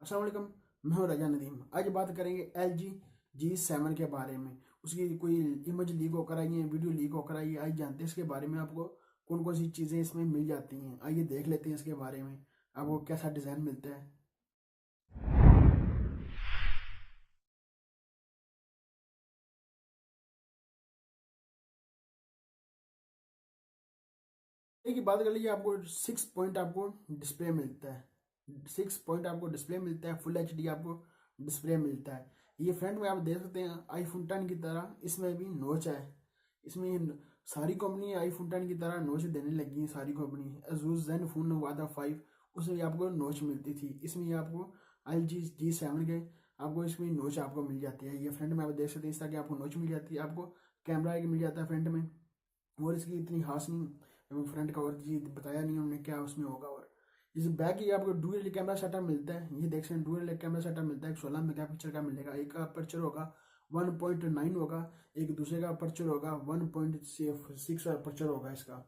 अस्सलाम वालेकुम, मैं हूं रजा नदीम। आज बात करेंगे LG G7 के बारे में। उसकी कोई इमेज लीक होकर आई है, वीडियो लीक होकर आई है। आज जानते हैं इसके बारे में, आपको कौन कौन सी चीज़ें इसमें मिल जाती हैं। आइए देख लेते हैं इसके बारे में, आपको कैसा डिज़ाइन मिलता है। की बात कर लीजिए, आपको 6 पॉइंट आपको डिस्प्ले मिलता है। 6 पॉइंट आपको डिस्प्ले मिलता है। फुल HD आपको डिस्प्ले मिलता है। ये फ्रंट में आप देख सकते हैं आईफोन 10 की तरह इसमें भी नोच है। इसमें सारी कंपनी आईफोन 10 की तरह नोच देने लगी है। सारी कंपनी Asus Zenfone Navata 5 उसमें आपको नोच मिलती थी। इसमें आपको LG G7 के आपको इसमें नोच आपको मिल जाती है। ये फ्रंट में आप देख सकते हैं, इस तरह की आपको नोच मिल जाती है। आपको कैमरा एक मिल जाता है फ्रंट में, और इसकी इतनी खास नहीं फ्रंट का, और जी बताया नहीं उन्होंने क्या उसमें होगा। और इस बैक की आपको डुअल कैमरा सेटअप मिलता है। ये देख सकते हैं डुअल कैमरा सेटअप मिलता है। 16 मेगापिक्सल का मिलेगा। एक का अपर्चर होगा 1.9 होगा, एक दूसरे का अपर्चर होगा 1.6 अपर्चर होगा इसका।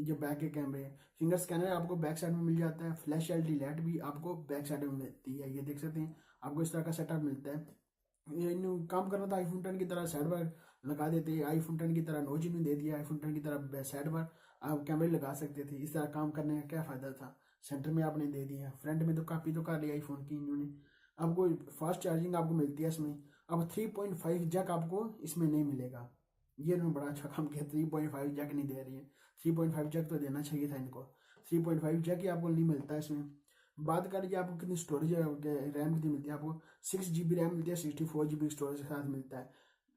जो बैक के कैमरे हैं, फिंगर स्कैनर आपको बैक साइड में मिल जाता है। फ्लैश LED लाइट भी आपको बैक साइड में मिलती है। ये देख सकते हैं आपको इस तरह का सेटअप मिलता है। काम करना था आईफोन 10 की तरह साइड बार लगा देते हैं। आईफोन 10 की तरह नोच इन्होंने दे दिया। आईफोन 10 की तरह साइड बार आप कैमरे लगा सकते थे। इस तरह काम करने का क्या फायदा था। सेंटर में आपने दे दिया, फ्रंट में तो कॉपी तो कर लिया आईफोन की इन्होंने। आपको फास्ट चार्जिंग आपको मिलती है इसमें। अब 3.5 जैक आपको इसमें नहीं मिलेगा। ये इन्होंने बड़ा अच्छा काम किया, 3.5 जैक नहीं दे रही है। 3.5 जैक तो देना चाहिए था इनको। 3.5 जैक ही आपको नहीं मिलता इसमें। बात कर लीजिए आपको कितनी स्टोरेज रैम कितनी मिलती है। आपको 6 GB रैम मिलती है, 64 GB स्टोरेज के साथ मिलता है।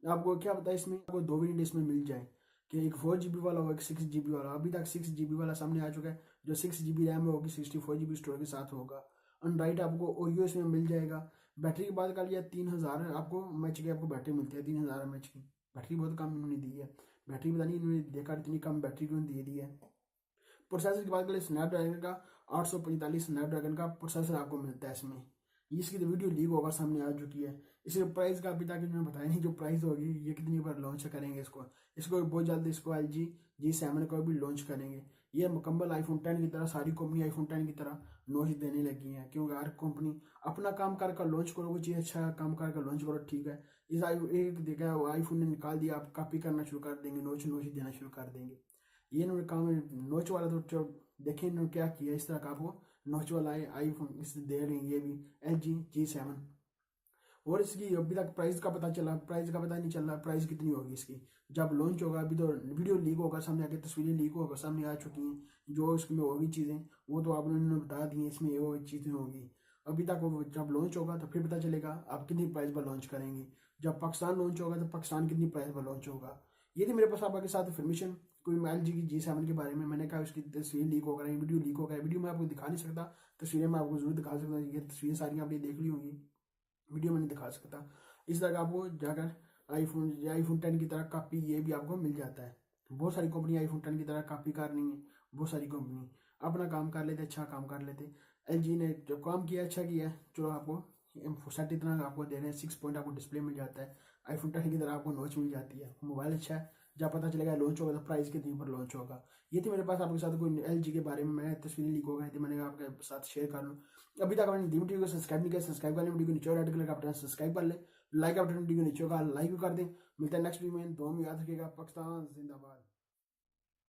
आपको क्या पता है इसमें आपको 2 वेरिएंट इसमें मिल जाए, कि एक 4 GB वाला हो, एक 6 GB वाला। अभी तक 6 GB वाला सामने आ चुका है, जो 6 GB रैम होगी 64 GB स्टोरेज के साथ होगा। एंड्राइड आपको ओरियो इसमें मिल जाएगा। बैटरी की बात कर लिया 3000 आपको mAh की आपको बैटरी मिलती है। 3000 mAh की बैटरी बहुत कम इन्होंने दी है। बैटरी पता नहीं इन्होंने देखा इतनी कम बैटरी क्यों दे दी है। प्रोसेसर की बात करें स्नैपड्रैगन का 845 स्नैपड्रैगन का प्रोसेसर आपको मिलता है इसमें। इसकी तो वीडियो लीक होकर सामने आ चुकी है। इसके प्राइस का अभी तक इन्होंने बताया नहीं जो प्राइस होगी, ये कितनी बार लॉन्च करेंगे इसको। बहुत जल्द इसको LG G7 को भी लॉन्च करेंगे। ये मुकम्मल आईफोन 10 की तरह सारी कंपनी आईफोन 10 की तरह नोच देने लगी हैं, क्योंकि हर कंपनी अपना काम कर लॉन्च करो, वो चीज़ अच्छा काम कर लॉन्च करो, ठीक है। इस एक देखा आईफोन ने निकाल दिया, आप कॉपी करना शुरू कर देंगे, नोच देना शुरू कर देंगे। ये इन्होंने काम नोच वाला तो देखें इन्होंने क्या किया। इस तरह का आपको नोच वाला आईफोन इस दे रहे हैं, ये भी LG G7। और इसकी अभी तक प्राइस का पता नहीं चल रहा प्राइस कितनी होगी इसकी। जब लॉन्च होगा, अभी तो वीडियो लीक होगा सामने आके, तस्वीरें लीक होकर सामने आ चुकी हैं। जो इसमें होगी चीज़ें वो तो आप उन्होंने बता दी हैं, इसमें वो चीज़ें होगी। अभी तक वो जब लॉन्च होगा तो फिर पता चलेगा आप कितनी प्राइस पर लॉन्च करेंगे। जब पाकिस्तान लॉन्च होगा तो पाकिस्तान कितनी प्राइस पर लॉन्च होगा। ये थी मेरे पास आपके साथ इन्फॉर्मेशन कोई LG की G7 के बारे में। मैंने कहा उसकी तस्वीर लीक हो गई, वीडियो लीक हो गया। वीडियो में आपको दिखा नहीं सकता, तस्वीरें मैं आपको जरूर दिखा सकता। ये तस्वीरें सारी आपने देख ली होंगी, वीडियो में नहीं दिखा सकता। इस तरह आपको जाकर आईफोन 10 की तरह कॉपी ये भी आपको मिल जाता है। बहुत सारी कंपनी आईफोन 10 की तरह कॉपी कर रही है। बहुत सारी कंपनी अपना काम कर लेते, अच्छा काम कर लेते। LG ने जो काम किया अच्छा किया है। चलो आपको सेट इतना आपको दे रहे हैं, 6 पॉइंट आपको डिस्प्ले मिल जाता है। आईफोन 10 की तरह आपको नॉच मिल जाती है। मोबाइल अच्छा है। जब पता चलेगा लॉन्च होगा तो प्राइस कितने पर लॉन्च होगा। ये थी मेरे पास आपके साथ कोई LG के बारे में। मैंने तस्वीरें लीक हो गई थी, मैंने आपके साथ शेयर कर लूँ। अभी तक आपने दी वीडियो को सब्सक्राइब नहीं किया, सब्सक्राइब कर लें। वीडियो को नीचे रेड कलर का बटन सब्सक्राइब कर लें। लाइक का बटन वीडियो को नीचे होगा, लाइक भी कर दें। मिलता है नेक्स्ट वीडियो में। दुआ में याद रखिएगा। पाकिस्तान जिंदाबाद।